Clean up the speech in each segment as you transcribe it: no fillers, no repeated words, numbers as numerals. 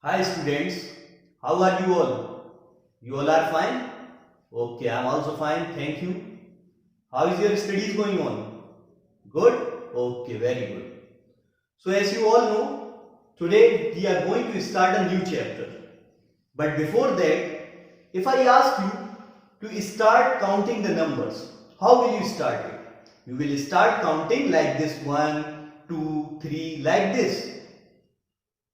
Hi students, how are you all? You all are fine? Okay, I am also fine, thank you. How is your studies going on? Good? Okay, very good. So as you all know, today we are going to start a new chapter. But before that, if I ask you to start counting the numbers, how will you start it? You will start counting like this 1, 2, 3, like this.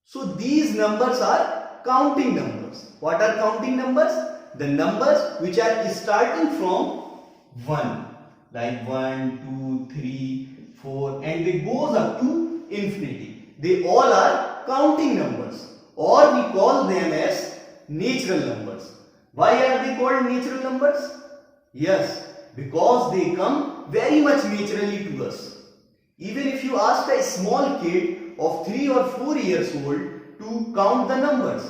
So these numbers are counting numbers. What are counting numbers? The numbers which are starting from 1. Like 1, 2, 3, 4 and they goes up to infinity. They all are counting numbers or we call them as natural numbers. Why are they called natural numbers? Yes, because they come very much naturally to us. Even if you ask a small kid of 3 or 4 years old to count the numbers,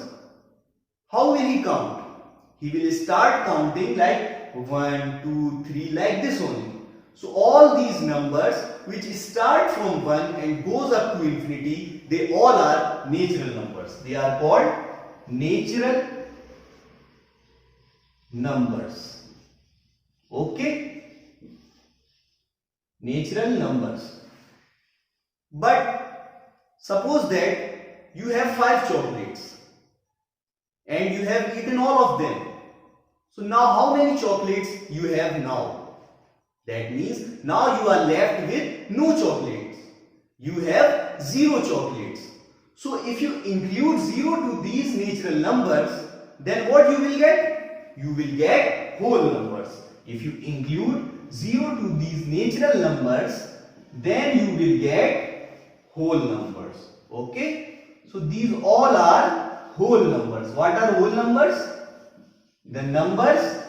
how will he count? He will start counting like 1, 2, 3 like this only. So all these numbers which start from 1 and goes up to infinity, they all are natural numbers. They are called natural numbers. Okay? Natural numbers. But suppose that you have 5 chocolates and you have eaten all of them. So now how many chocolates you have now? That means now you are left with no chocolates. You have 0 chocolates. So if you include 0 to these natural numbers, then what you will get? You will get whole numbers. If you include 0 to these natural numbers, then you will get whole numbers. Okay? So these all are whole numbers. What are whole numbers? The numbers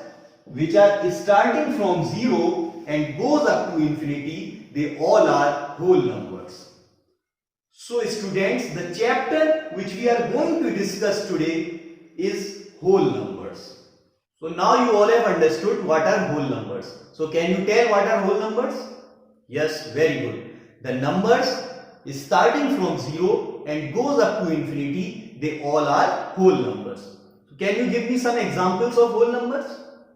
which are starting from 0 and goes up to infinity, they all are whole numbers. So students, the chapter which we are going to discuss today is whole numbers. So now you all have understood what are whole numbers. So can you tell what are whole numbers? Yes, very good. The numbers starting from 0 and goes up to infinity, they all are whole numbers. So can you give me some examples of whole numbers?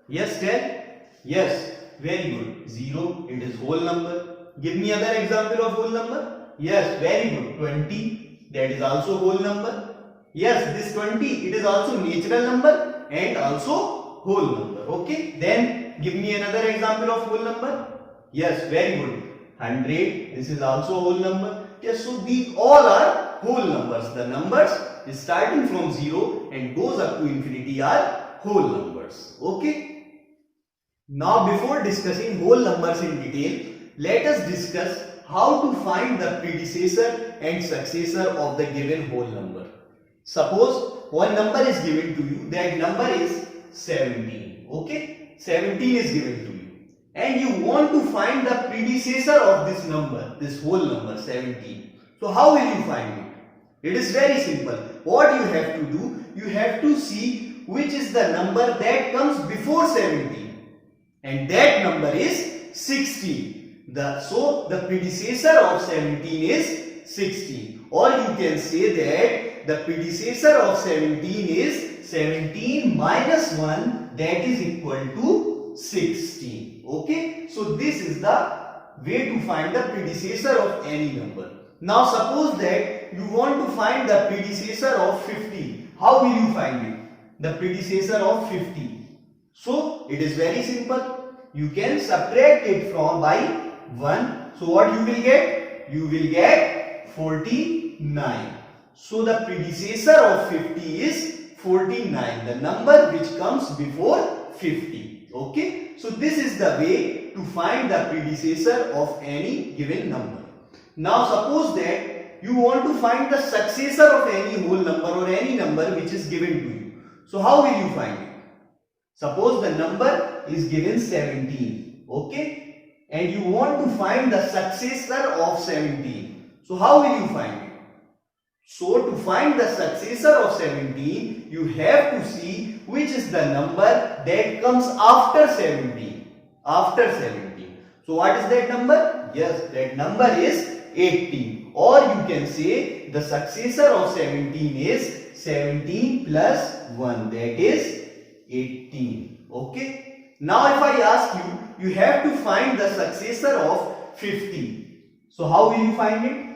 Yes, tell. Yes, very good. 0, it is whole number. Give me other example of whole number. Yes, very good. 20, that is also whole number. Yes, this 20, it is also natural number and also whole number. Okay, then give me another example of whole number. Yes, very good. 100, this is also whole number. Yes, so these all are whole numbers. The numbers starting from 0 and goes up to infinity are whole numbers. Okay. Now before discussing whole numbers in detail, let us discuss how to find the predecessor and successor of the given whole number. Suppose one number is given to you, that number is 17. Okay, 17 is given to you and you want to find the predecessor of this number, this whole number 17. So how will you find it? It is very simple. What you have to do, you have to see which is the number that comes before 17 and that number is 16. So the predecessor of 17 is 16, or you can say that the predecessor of 17 is 17 minus 1, that is equal to 16. Okay, so this is the way to find the predecessor of any number. Now suppose that you want to find the predecessor of 50. How will you find it? The predecessor of 50. So it is very simple. You can subtract it from by 1. So what you will get? You will get 49. So the predecessor of 50 is 49. The number which comes before 50. Okay. So this is the way to find the predecessor of any given number. Now suppose that you want to find the successor of any whole number or any number which is given to you. So how will you find it? Suppose the number is given 17, okay, and you want to find the successor of 17. So how will you find it? So to find the successor of 17, you have to see which is the number that comes after 17. After 17. So what is that number? Yes, that number is 18. Or you can say the successor of 17 is 17 plus 1, that is 18. Okay. Now if I ask you, you have to find the successor of 50. So how will you find it?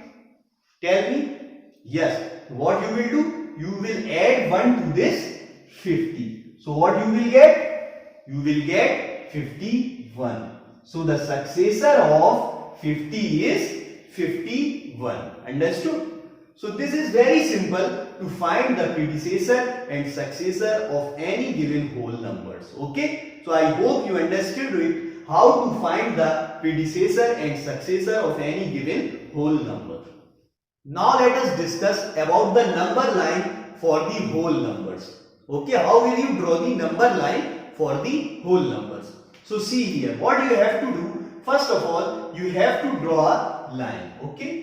Tell me. Yes. What you will do? You will add 1 to this 50. So what you will get? You will get 51. So the successor of 50 is 51. Understood? So this is very simple to find the predecessor and successor of any given whole numbers. Okay? So I hope you understood it, how to find the predecessor and successor of any given whole number. Now let us discuss about the number line for the whole numbers. Okay, how will you draw the number line for the whole numbers? So see here, what you have to do, first of all, you have to draw a line. Okay.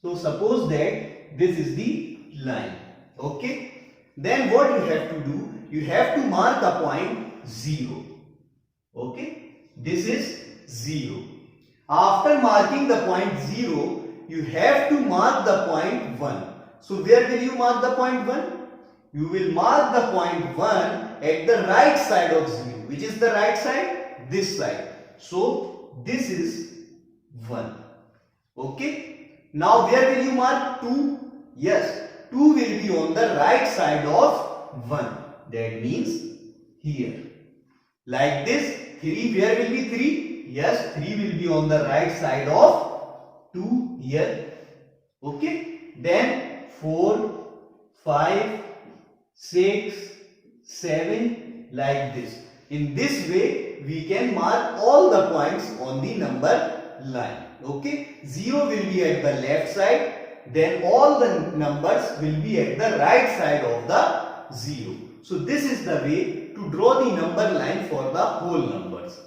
So suppose that this is the line. Okay. Then what you have to do, you have to mark a point 0. Okay. This is 0. After marking the point 0, you have to mark the point 1. So where will you mark the point 1? You will mark the point 1 at the right side of 0. Which is the right side? This side. So this is 1. Okay. Now where will you mark 2? Yes, 2 will be on the right side of 1. That means here. Like this, 3, where will be 3? Yes, 3 will be on the right side of 2 here. Okay. Then 4, 5, 6, 7, like this. In this way, we can mark all the points on the number line. Okay. 0 will be at the left side. Then all the numbers will be at the right side of the 0. So this is the way to draw the number line for the whole numbers.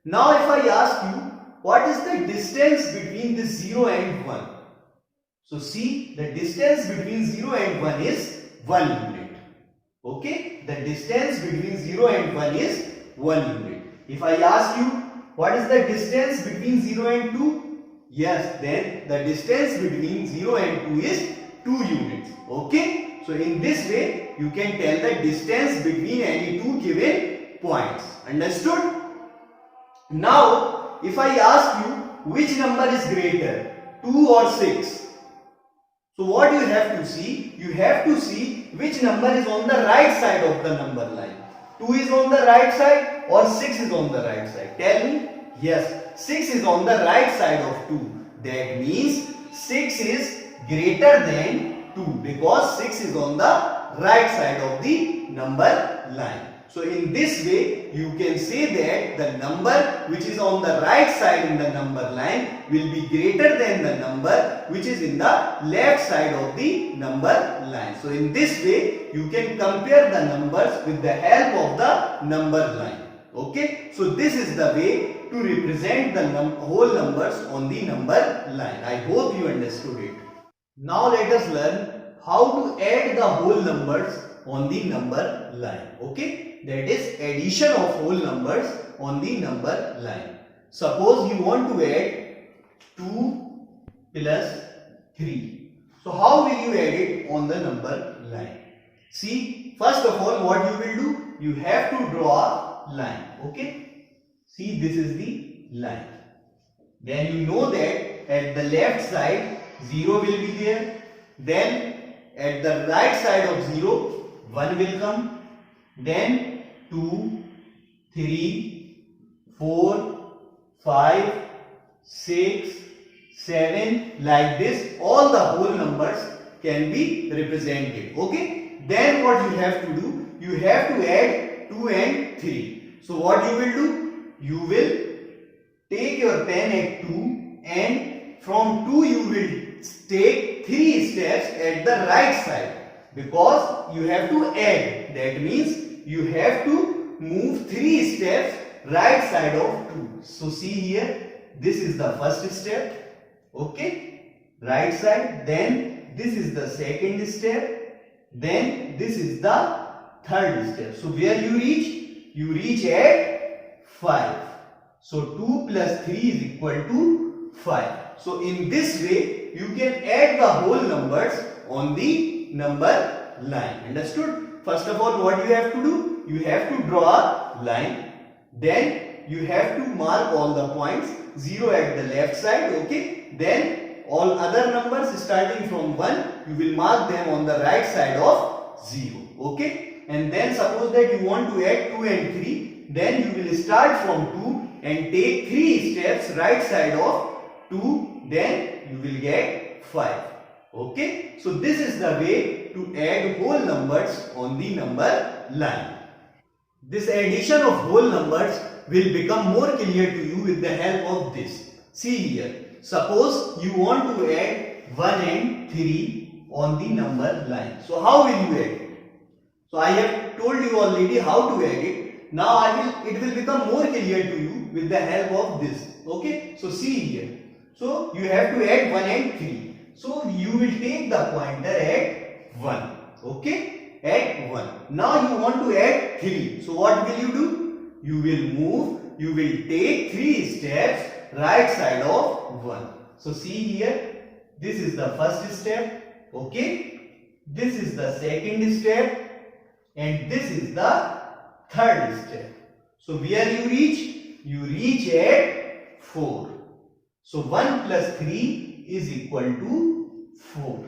Now if I ask you, what is the distance between this 0 and 1? So see, the distance between 0 and 1 is 1 unit. Okay, the distance between 0 and 1 is 1 unit. If I ask you, what is the distance between 0 and 2? Yes, then the distance between 0 and 2 is 2 units. Okay, so in this way, you can tell the distance between any two given points. Understood? Now, if I ask you, which number is greater, 2 or 6? So what you have to see? You have to see which number is on the right side of the number line. 2 is on the right side or 6 is on the right side? Tell me. Yes, 6 is on the right side of 2. That means 6 is greater than 2 because 6 is on the right side of the number line. So in this way, you can say that the number which is on the right side in the number line will be greater than the number which is in the left side of the number line. So in this way, you can compare the numbers with the help of the number line. Okay, so this is the way to represent the whole numbers on the number line. I hope you understood it. Now let us learn how to add the whole numbers on the number line. Okay, that is addition of whole numbers on the number line. Suppose you want to add 2 plus 3. So how will you add it on the number line? See, first of all, what you will do? You have to draw a line. Okay, see, this is the line. Then you know that at the left side 0 will be there. Then at the right side of 0 1 will come. Then 2, 3, 4, 5, 6, 7, like this. All the whole numbers can be represented. Okay. Then what you have to do? You have to add 2 and 3. So what you will do? You will take your pen at 2 and from 2 you will take 3 steps at the right side because you have to add. That means you have to move 3 steps right side of 2. So see here, this is the first step. Okay, right side. Then this is the second step. Then this is the third step. So where you reach? You reach at 5. So 2 plus 3 is equal to 5. So in this way, you can add the whole numbers on the number line. Understood? First of all, what you have to do? You have to draw a line. Then you have to mark all the points. 0 at the left side. Okay. Then all other numbers starting from 1, you will mark them on the right side of 0. Okay. And then suppose that you want to add 2 and 3. Then you will start from 2 and take 3 steps right side of 2. Then you will get 5. Okay. So this is the way to add whole numbers on the number line. This addition of whole numbers will become more clear to you with the help of this. See here. Suppose you want to add 1 and 3 on the number line. So how will you add it? So I have told you already how to add it. Now it will become more clear to you with the help of this. Okay. So see here. So you have to add 1 and 3. So you will take the pointer at 1. Okay. At 1. Now you want to add 3. So what will you do? You will take 3 steps right side of 1. So see here. This is the first step. Okay. This is the second step. And this is the third step. So where you reach? You reach at 4. So 1 plus 3 is equal to 4.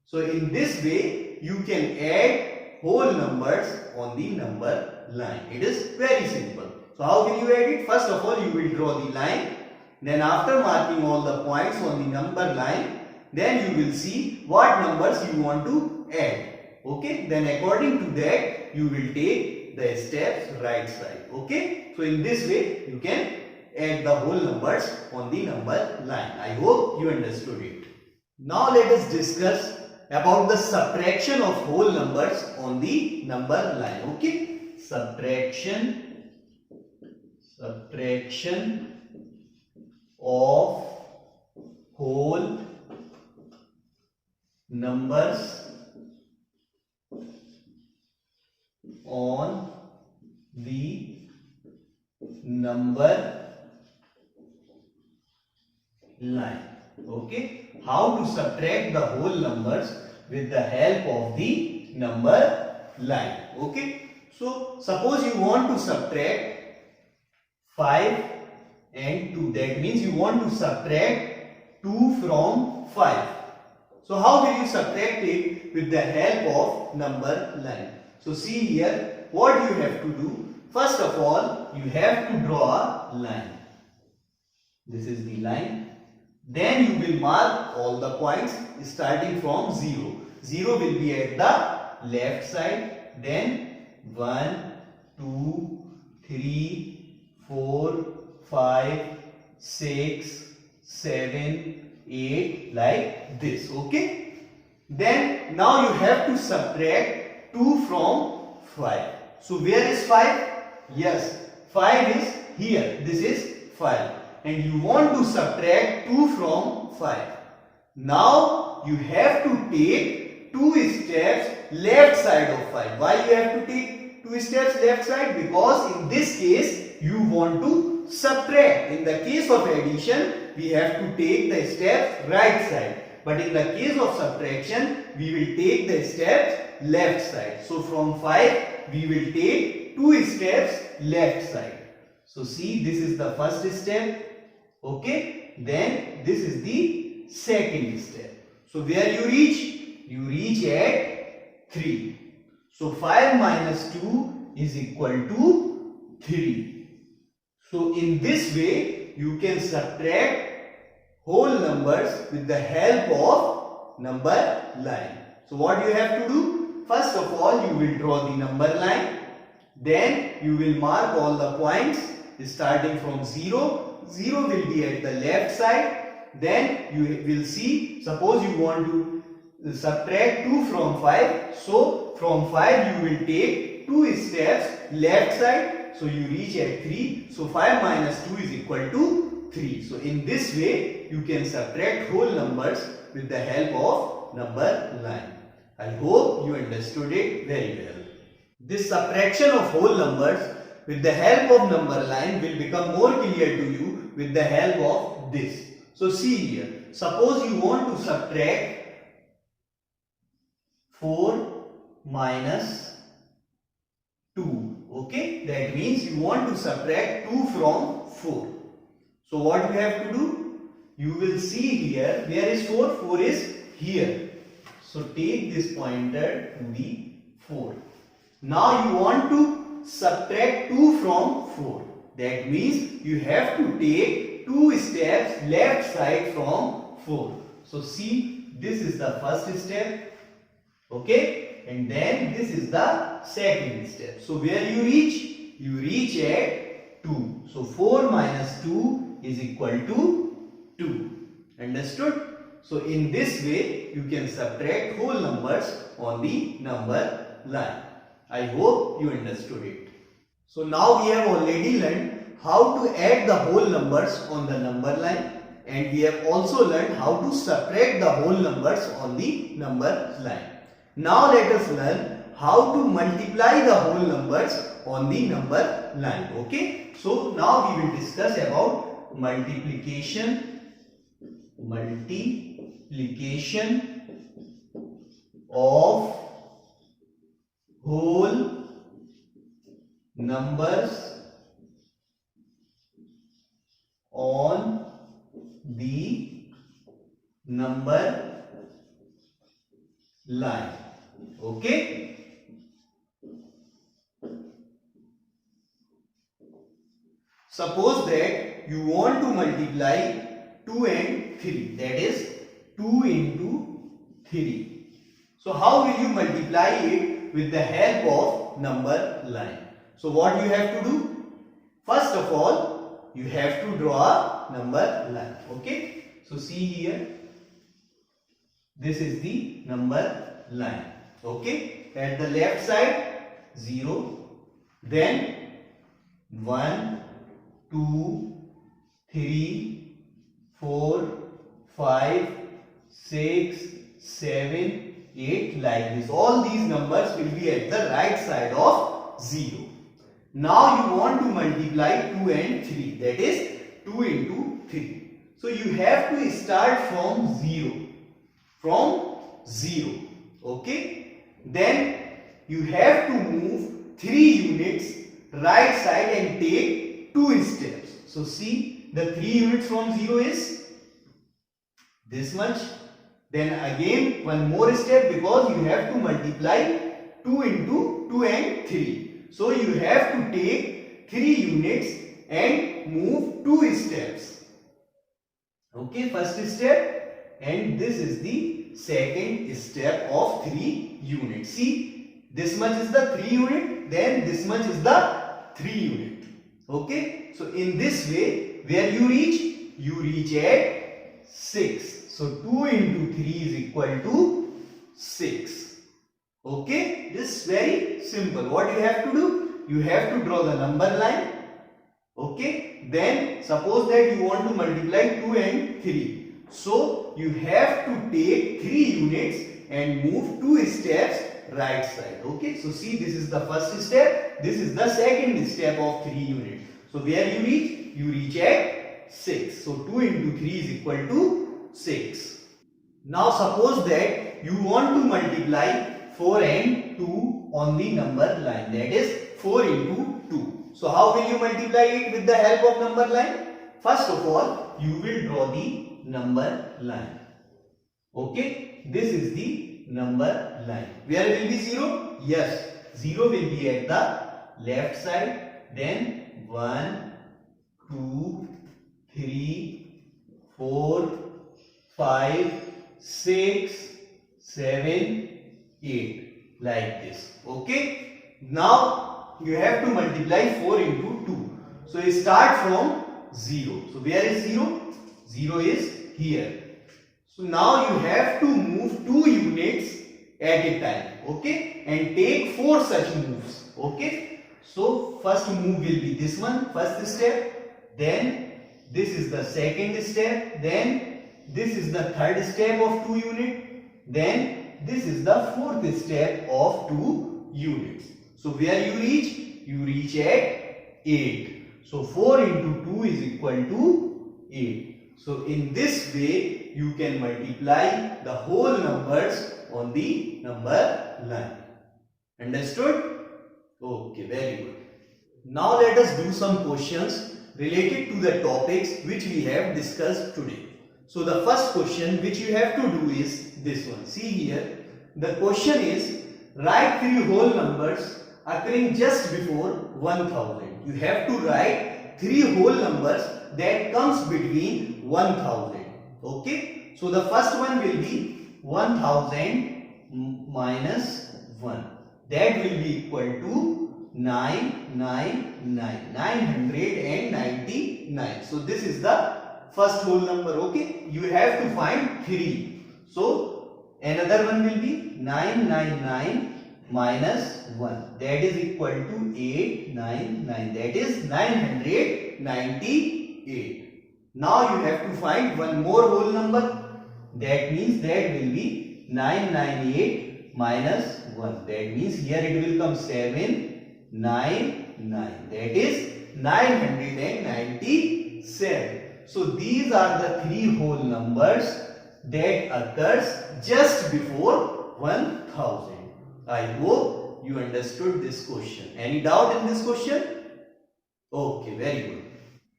So in this way, you can add whole numbers on the number line. It is very simple. So how will you add it? First of all, you will draw the line. Then after marking all the points on the number line, then you will see what numbers you want to add. Okay. Then according to that, you will take the steps right side. Okay. So in this way, you can add the whole numbers on the number line. I hope you understood it. Now let us discuss about the subtraction of whole numbers on the number line. Okay. Subtraction of whole numbers on the number line. Okay. How to subtract the whole numbers with the help of the number line. Okay. So suppose you want to subtract 5 and 2. That means you want to subtract 2 from 5. So how will you subtract it? With the help of number line. So see here what you have to do. First of all, you have to draw a line. This is the line. Then you will mark all the points starting from 0. 0 will be at the left side. Then 1, 2, 3, 4, 5, 6, 7, 8 like this. Okay. Then now you have to subtract 2 from 5. So where is 5? Yes, 5 is here. This is 5. And you want to subtract 2 from 5. Now you have to take 2 steps left side of 5. Why you have to take 2 steps left side? Because in this case you want to subtract. In the case of addition, we have to take the steps right side. But in the case of subtraction, we will take the steps left side. So from 5, we will take 2 steps left side. So see, this is the first step. Okay. Then this is the second step. So where you reach? You reach at 3. So 5 minus 2 is equal to 3. So in this way, you can subtract whole numbers with the help of number line. So what you have to do? First of all, you will draw the number line. Then you will mark all the points starting from 0. 0 will be at the left side. Then you will see, suppose you want to subtract 2 from 5. So from 5 you will take 2 steps left side. So you reach at 3. So 5 minus 2 is equal to 3. So in this way you can subtract whole numbers with the help of number line. I hope you understood it very well. This subtraction of whole numbers with the help of number line will become more clear to you with the help of this. So see here, suppose you want to subtract 4 minus 2. Okay, that means you want to subtract 2 from 4. So what you have to do? You will see here, where is 4? 4 is here. So take this pointer to the 4. Now you want to subtract 2 from 4. That means you have to take 2 steps left side from 4. So see, this is the first step. Okay, and then this is the second step. So where you reach? You reach at 2. So 4 minus 2 is equal to 2. Understood? So in this way you can subtract whole numbers on the number line. I hope you understood it. So now we have already learned how to add the whole numbers on the number line, and we have also learned how to subtract the whole numbers on the number line. Now let us learn how to multiply the whole numbers on the number line. Okay, so now we will discuss about multiplication of whole numbers on the number line. Okay, suppose that you want to multiply 2 and 3, that is 2 into 3. So how will you multiply it with the help of number line? So what you have to do? First of all, you have to draw a number line. Okay, so see here, this is the number line. Okay, at the left side 0, then 1, 2, 3, 4, 5, 6, 7, 8, like this. All these numbers will be at the right side of 0. Now you want to multiply 2 and 3, that is 2 into 3. So you have to start from 0. Okay, then you have to move 3 units right side and take 2 steps. So see, the 3 units from 0 is this much. Then again one more step, because you have to multiply 2 into 2 and 3. So you have to take 3 units and move 2 steps. Okay, first step, and this is the second step of 3 units. See, this much is the 3 unit, then this much is the 3 unit. Okay, so in this way, where you reach? You reach at 6. So 2 into 3 is equal to 6. Okay, this is very simple. What you have to do? You have to draw the number line. Okay, then suppose that you want to multiply 2 and 3. So you have to take 3 units and move 2 steps right side. Okay, so see, this is the first step, this is the second step of 3 units. So where you reach? You reach at 6. So 2 into 3 is equal to 6. Now suppose that you want to multiply 4 and 2 on the number line, that is 4 into 2. So how will you multiply it with the help of number line? First of all, you will draw the number line. Okay, this is the number line. Where will be 0? Yes, 0 will be at the left side. Then 1, 2, 3, 4, 5, 6, 7, 8, like this. Okay, now you have to multiply 4 into 2. So you start from 0. So where is 0? 0 is here. So now you have to move 2 units at a time. Okay, and take 4 such moves. Okay, so first move will be this one, first step. Then this is the second step. Then this is the third step of 2 units. Then this is the fourth step of 2 units. So where you reach? You reach at 8. So 4 into 2 is equal to 8. So in this way you can multiply the whole numbers on the number line. Understood? Okay, very good. Now let us do some questions related to the topics which we have discussed today. So the first question which you have to do is this one. See here, the question is write three whole numbers occurring just before 1000. You have to write three whole numbers that comes between 1000. Okay, so the first one will be 1000 minus 1. That will be equal to 999. So this is the first whole number. Okay, you have to find 3. So another one will be 999 minus 1. That is equal to 899. That is 998. Now you have to find one more whole number. That means that will be 998 minus 1. That means here it will come 799. That is 997. So these are the three whole numbers that occurs just before 1000. I hope you understood this question. Any doubt in this question? Okay, very good.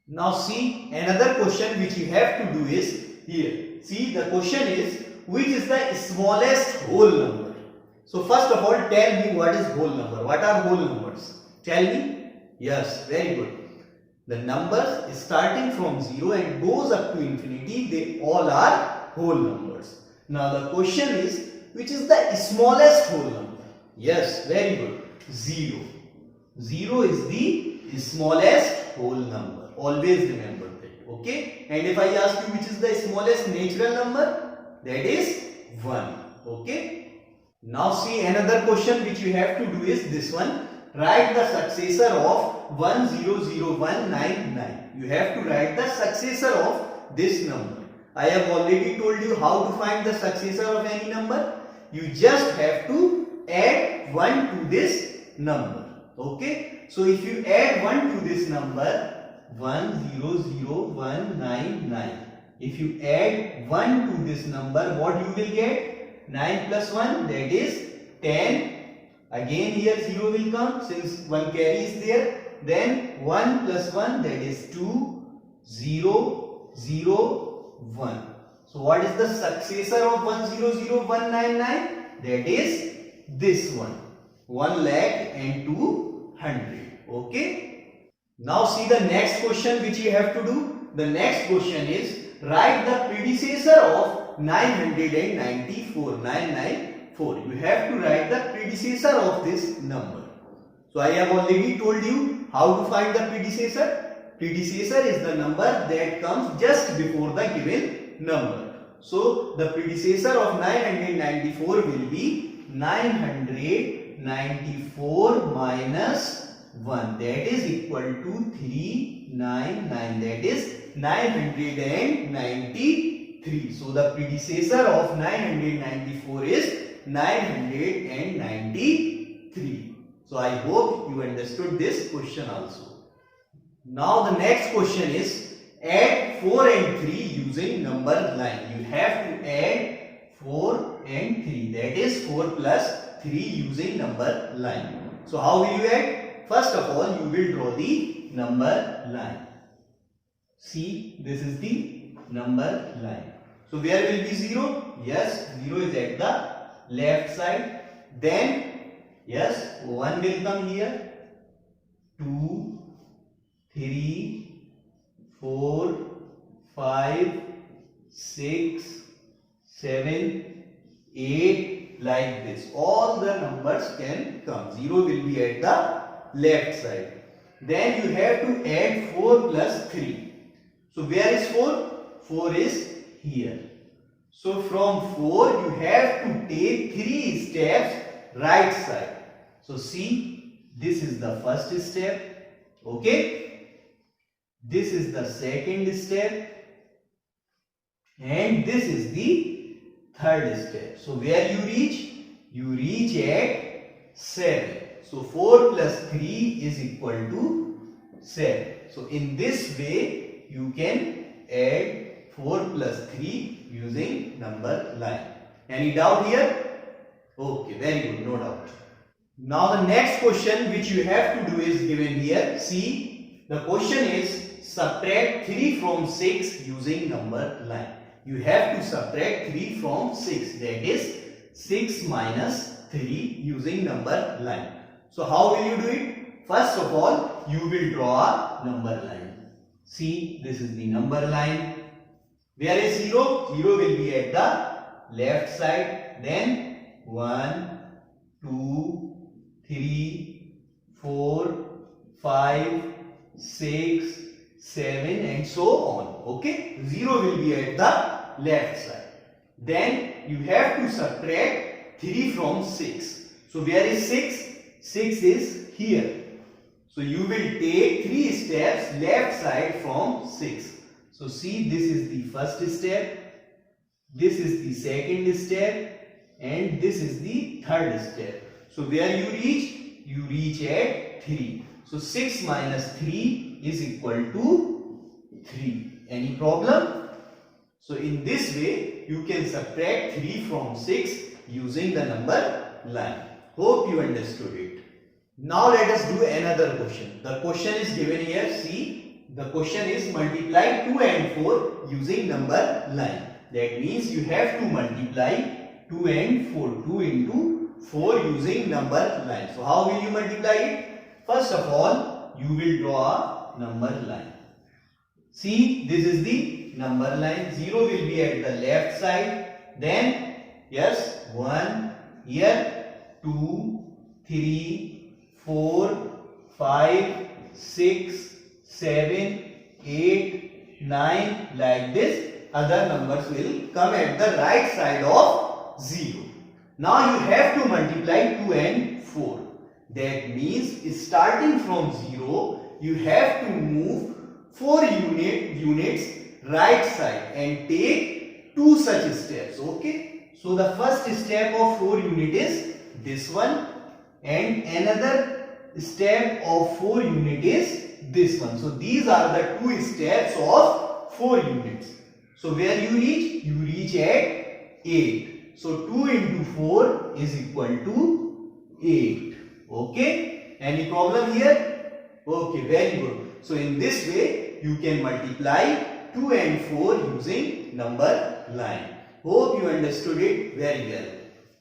Now see, another question which you have to do is here. See, the question is which is the smallest whole number? So first of all, tell me what is whole number. What are whole numbers? Tell me. Yes, very good. The numbers starting from 0 and goes up to infinity, they all are whole numbers. Now the question is which is the smallest whole number? Yes, very good. 0. 0 is the smallest whole number. Always remember that. Okay. And if I ask you which is the smallest natural number, that is 1. Okay. Now see, another question which you have to do is this one. Write the successor of 100199. You have to write the successor of this number. I have already told you how to find the successor of any number. You just have to add 1 to this number. Okay. So if you add 1 to this number, 100199. If you add 1 to this number, what you will get? 9 plus 1, that is 10. Again here 0 will come since 1 carry is there. Then 1 plus 1, that is 2, 0, 0, 1. So what is the successor of 100199? That is this one. 1,02,000. Okay. Now see the next question which you have to do. The next question is write the predecessor of 994. 994. You have to write the predecessor of this number. So I have already told you how to find the predecessor. Predecessor is the number that comes just before the given number. So the predecessor of 994 will be 994 minus 1. That is equal to 399. That is 993. So the predecessor of 994 is 993. So I hope you understood this question also. Now the next question is add 4 and 3 using number line. You have to add 4 and 3. That is 4 plus 3 using number line. So how will you add? First of all, you will draw the number line. See, this is the number line. So where will be 0? Yes, 0 is at the left side. Then, yes, 1 will come here. 2, 3, 4, 5, 6, 7, 8, like this. All the numbers can come. 0 will be at the left side. Then you have to add 4 plus 3. So where is 4? 4 is here. So from 4 you have to take 3 steps right side. So see, this is the first step. Okay. This is the second step. And this is the third step. So where you reach? You reach at 7. So 4 plus 3 is equal to 7. So in this way you can add 4 plus 3 using number line. Any doubt here? Okay, very good, no doubt. Now the next question which you have to do is given here. See, the question is subtract 3 from 6 using number line. You have to subtract 3 from 6, that is 6 minus 3 using number line. So how will you do it? First of all, you will draw a number line. See, this is the number line. Where is 0? 0 will be at the left side. Then 1, 2, 3, 4, 5, 6, 7 and so on. Okay, 0 will be at the left side. Then you have to subtract 3 from 6. So where is 6? 6 is here. So you will take 3 steps left side from 6. So see, this is the first step, this is the second step and this is the third step. So where you reach? You reach at 3. So 6 minus 3 is equal to 3. Any problem? So in this way you can subtract 3 from 6 using the number line. Hope you understood it. Now let us do another question. The question is given here. See, the question is multiply 2 and 4 using number line. That means you have to multiply 2 and 4. 2 into 4 using number line. So how will you multiply it? First of all, you will draw a number line. See, this is the number line. 0 will be at the left side. Then, yes, 1 here, 2, 3, 4, 5, 6, 7, 8, 9, like this. Other numbers will come at the right side of 0. Now you have to multiply 2 and 4. That means starting from 0, you have to move 4 units right side and take 2 such steps. Okay. So the first step of 4 unit is this one and another step of 4 unit is this one. So these are the 2 steps of 4 units. So where you reach? You reach at 8. So 2 into 4 is equal to 8. Okay. Any problem here? Okay, very good. So in this way you can multiply 2 and 4 using number line. Hope you understood it very well.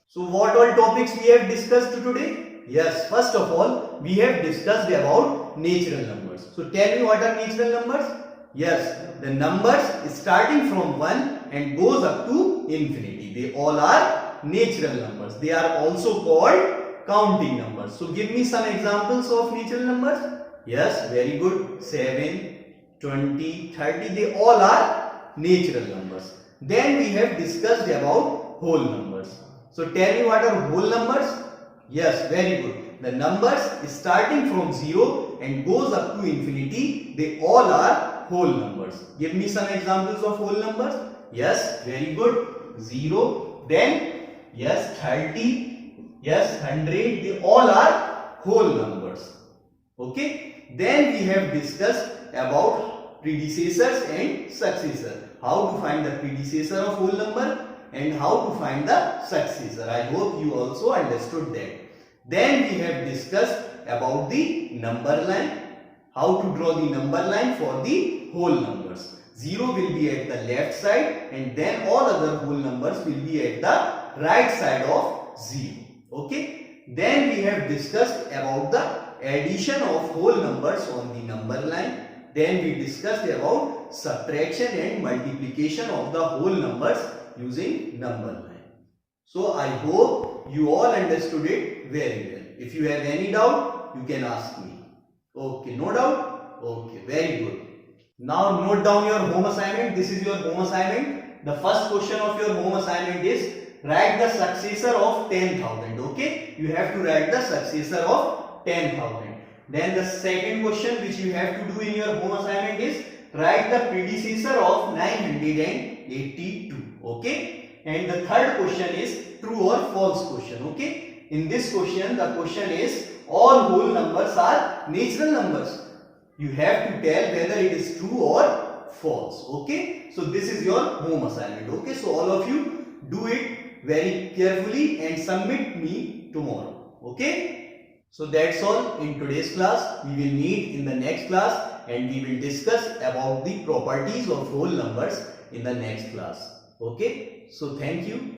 So what all topics we have discussed today? Yes, first of all we have discussed about natural numbers. So tell me, what are natural numbers? Yes, the numbers starting from 1 and goes up to infinity. They all are natural numbers. They are also called counting numbers. So give me some examples of natural numbers. Yes, very good. 7, 20, 30, they all are natural numbers. Then we have discussed about whole numbers. So tell me, what are whole numbers? Yes, very good. The numbers starting from 0 and goes up to infinity, they all are whole numbers. Give me some examples of whole numbers. Yes, very good. 0, then yes, 30, yes, 100, they all are whole numbers. Okay. Then we have discussed about predecessors and successor. How to find the predecessor of whole number and how to find the successor. I hope you also understood that. Then we have discussed about the number line. How to draw the number line for the whole numbers. 0 will be at the left side and then all other whole numbers will be at the right side of 0. Okay. Then we have discussed about the addition of whole numbers on the number line. Then we discussed about subtraction and multiplication of the whole numbers using number line. So I hope you all understood it very well. If you have any doubt, you can ask me. Okay, no doubt? Okay, very good. Now note down your home assignment. This is your home assignment. The first question of your home assignment is write the successor of 10,000. Okay, you have to write the successor of 10,000. Then the second question which you have to do in your home assignment is write the predecessor of 982. Okay, and the third question is true or false question. Okay, in this question the question is all whole numbers are natural numbers. You have to tell whether it is true or false. Okay, so this is your home assignment. Okay, so all of you do it very carefully and submit me tomorrow. Okay. So that's all in today's class. We will meet in the next class and we will discuss about the properties of whole numbers in the next class. Okay. So thank you.